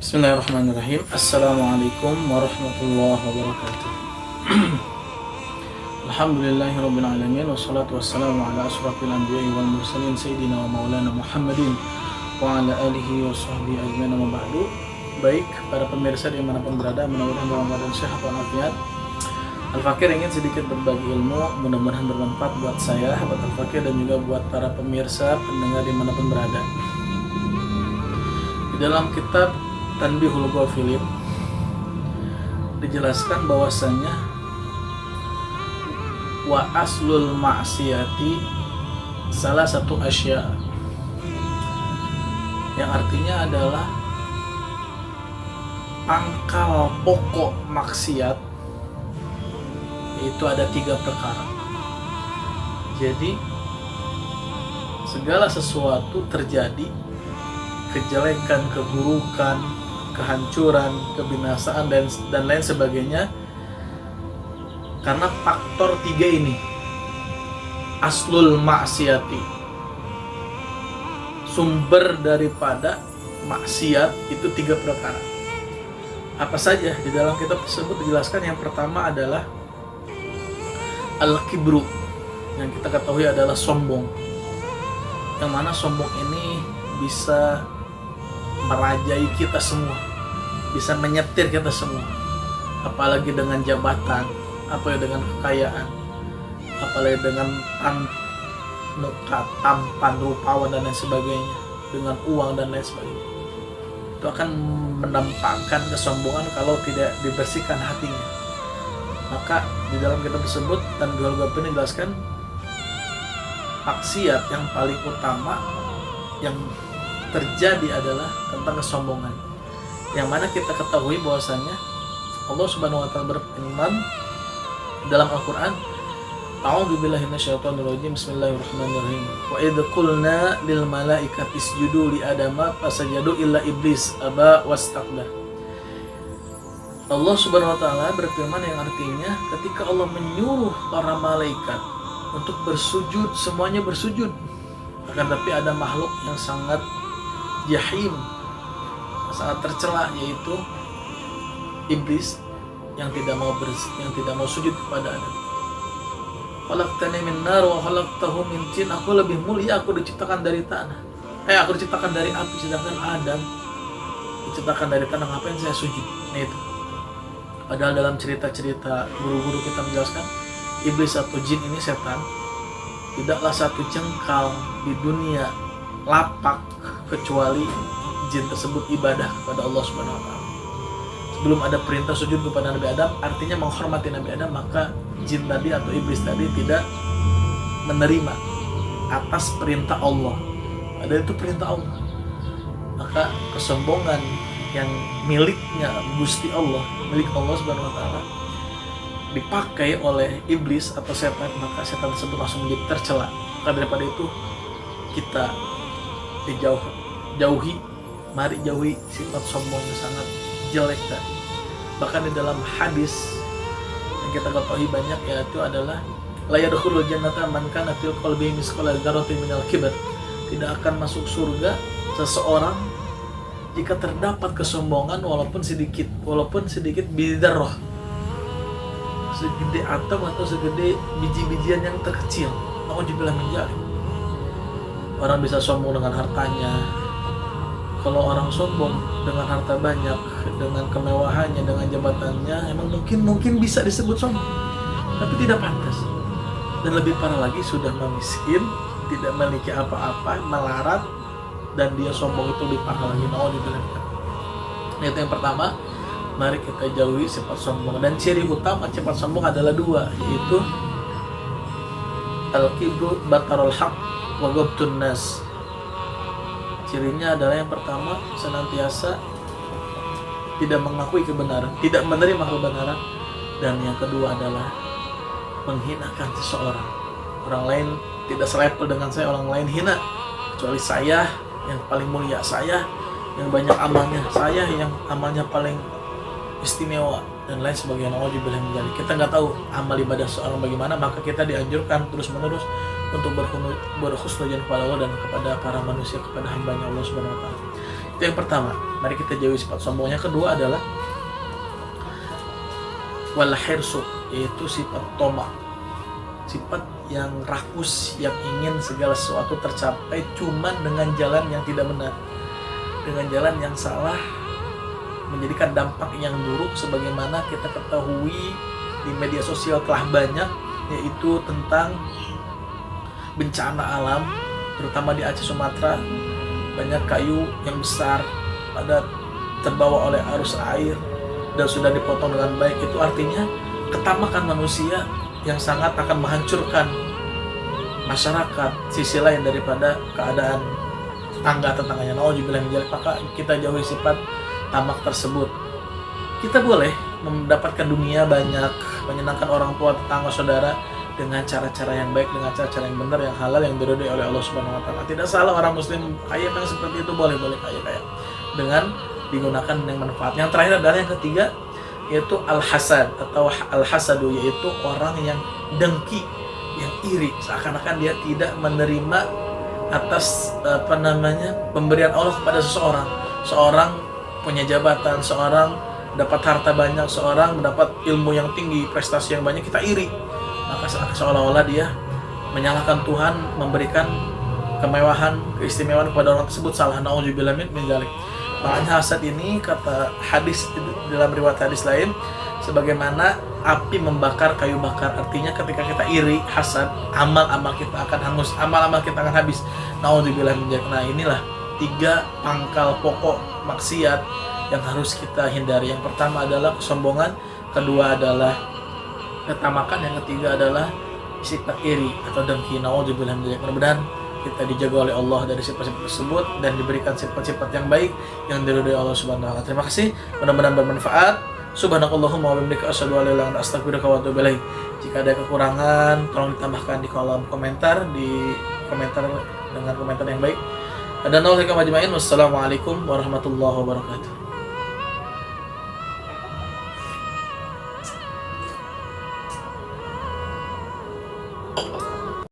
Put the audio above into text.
Bismillahirrahmanirrahim. Assalamualaikum warahmatullahi wabarakatuh. Alhamdulillahirabbil alamin wassalatu wassalamu ala asyrafil anbiya'i wal mursalin sayyidina wa maulana Muhammadin wa ala alihi wa sahbihi ajmain wa ba'du. Baik, para pemirsa dimanapun berada, mudah-mudahan dalam keadaan sehat walafiat. Al-Fakir ingin sedikit berbagi ilmu, mudah-mudahan bermanfaat buat saya, buat Al-Fakir dan juga buat para pemirsa pendengar dimanapun berada. Di dalam kitab Tanbihul Ghafilin dijelaskan bahwasanya wa aslul ma'siyati salah satu asya, yang artinya adalah pangkal pokok maksiat, yaitu ada 3 perkara. Jadi segala sesuatu terjadi, kejelekan, keburukan, kehancuran, kebinasaan dan lain sebagainya karena faktor 3 ini. Aslul maksiati, sumber daripada maksiat itu 3 perkara. Apa saja? Di dalam kitab tersebut dijelaskan yang pertama adalah al-kibru, yang kita ketahui adalah sombong, yang mana sombong ini bisa merajai kita semua, bisa menyetir kita semua, apalagi dengan jabatan, apalagi dengan kekayaan, apalagi dengan muka tampan, rupawan dan lain sebagainya, dengan uang dan lain sebagainya. Itu akan menampakkan kesombongan kalau tidak dibersihkan hatinya. Maka di dalam kitab tersebut dan Ghafilin dijelaskan maksiat yang paling utama yang terjadi adalah tentang kesombongan, yang mana kita ketahui bahwasannya Allah Subhanahu wa taala berfirman dalam Al-Qur'an, A'udzu billahi minasyaitonir rajim, bismillahirrahmanirrahim, wa idz qulna lil malaikati isjudu li adama fasajadu illa iblis aba wastakbar. Allah Subhanahu wa taala berfirman yang artinya ketika Allah menyuruh para malaikat untuk bersujud, semuanya bersujud, akan tapi ada makhluk yang sangat jahim, sangat tercela, yaitu iblis yang tidak mau sujud kepada Adam. Khalaqtani min nar wa khalaqtahu min tin. Aku lebih mulia, aku diciptakan dari tanah. Aku diciptakan dari api, sedangkan Adam diciptakan dari tanah. Ngapain saya sujud? Nah itu. Padahal dalam cerita-cerita guru-guru kita menjelaskan iblis atau jin ini, setan, tidaklah satu jengkal di dunia lapak kecuali jin tersebut ibadah kepada Allah Subhanahu wa taala. Sebelum ada perintah sujud kepada Nabi Adam, artinya menghormati Nabi Adam, maka jin tadi atau iblis tadi tidak menerima atas perintah Allah. Ada itu perintah Allah. Maka kesombongan yang miliknya Gusti Allah, milik Allah Subhanahu wa taala, dipakai oleh iblis atau setan, maka setan tersebut langsung menjadi tercela. Maka daripada itu kita jauhi, mari jauhi sifat sombong yang sangat jelek tadi. Bahkan di dalam hadis yang kita ketahui banyak, yaitu adalah la yadkhulul jannata man kana fil qalbi misqala dzarratin minal kibr. Tidak akan masuk surga seseorang jika terdapat kesombongan walaupun sedikit bidarrah, segede atom atau segede biji-bijian yang terkecil. Nauzubillah min dzalik. Orang bisa sombong dengan hartanya. Kalau orang sombong dengan harta banyak, dengan kemewahannya, dengan jabatannya, emang mungkin bisa disebut sombong, tapi tidak pantas. Dan lebih parah lagi, sudah miskin, tidak memiliki apa-apa, melarat, dan dia sombong itu dipakai lagi. Itu yang pertama, mari kita jauhi sifat sombong. Dan ciri utama sifat sombong adalah 2, yaitu al-kibru batarul haq wa ghabtun nas. Cirinya adalah yang pertama, senantiasa tidak mengakui kebenaran, tidak menerima kebenaran, dan yang kedua adalah menghinakan seseorang. Orang lain tidak selevel dengan saya, orang lain hina, kecuali saya yang paling mulia, saya yang banyak amalnya, saya yang amalnya paling istimewa, dan lain sebagainya. Kita nggak tahu amal ibadah seorang bagaimana, maka kita dianjurkan terus-menerus untuk berhusnudzon kepada Allah dan kepada para manusia, kepada hambanya Allah Subhanahu wa taala. Itu yang pertama. Mari kita jauhi sifat sombong. Yang kedua adalah wal hirsu, yaitu sifat toma, sifat yang rakus, yang ingin segala sesuatu tercapai cuman dengan jalan yang tidak benar, dengan jalan yang salah, menjadikan dampak yang buruk. Sebagaimana kita ketahui di media sosial telah banyak, yaitu tentang bencana alam, terutama di Aceh, Sumatera. Banyak kayu yang besar pada terbawa oleh arus air dan sudah dipotong dengan baik. Itu artinya ketamakan manusia yang sangat akan menghancurkan masyarakat. Sisi lain daripada keadaan tetangganya. Nauzubillah min dzalik. Maka kita jauhi sifat tamak tersebut. Kita boleh mendapatkan dunia banyak, menyenangkan orang tua, tetangga, saudara dengan cara-cara yang baik, dengan cara-cara yang benar, yang halal, yang diridhoi oleh Allah Subhanahu wa taala. Tidak salah orang muslim kaya yang seperti itu, boleh kaya dengan digunakan yang manfaat. Yang terakhir adalah yang ketiga, yaitu al-hasad atau al-hasadu, yaitu orang yang dengki, yang iri, seakan-akan dia tidak menerima atas pemberian Allah kepada seseorang. Seorang punya jabatan, seorang dapat harta banyak, seorang mendapat ilmu yang tinggi, prestasi yang banyak, kita iri. Maka seolah-olah dia menyalahkan Tuhan, memberikan kemewahan, keistimewaan kepada orang tersebut. Salah. Nauzubillah min dzalik. Makanya hasad ini, kata hadis dalam riwayat hadis lain, sebagaimana api membakar kayu bakar. Artinya ketika kita iri, hasad, amal-amal kita akan hangus, amal-amal kita akan habis. Nauzubillah min dzalik. Nah, inilah 3 pangkal pokok maksiat yang harus kita hindari. Yang pertama adalah kesombongan, kedua adalah ketamakan, yang ketiga adalah sifat iri atau dengki. Nauzubillah min dzalik. Mudah-mudahan kita dijaga oleh Allah dari sifat-sifat tersebut dan diberikan sifat-sifat yang baik yang diridhoi Allah Subhanahu wa taala. Terima kasih, mudah-mudahan bermanfaat. Subhanakallahumma wa bihamdika asyhadu an la ilaha illa anta astaghfiruka wa atubu ilaik. Jika ada kekurangan, tolong ditambahkan di kolom komentar, dengan komentar yang baik. Dan wassalamualaikum warahmatullahi wabarakatuh. Oh.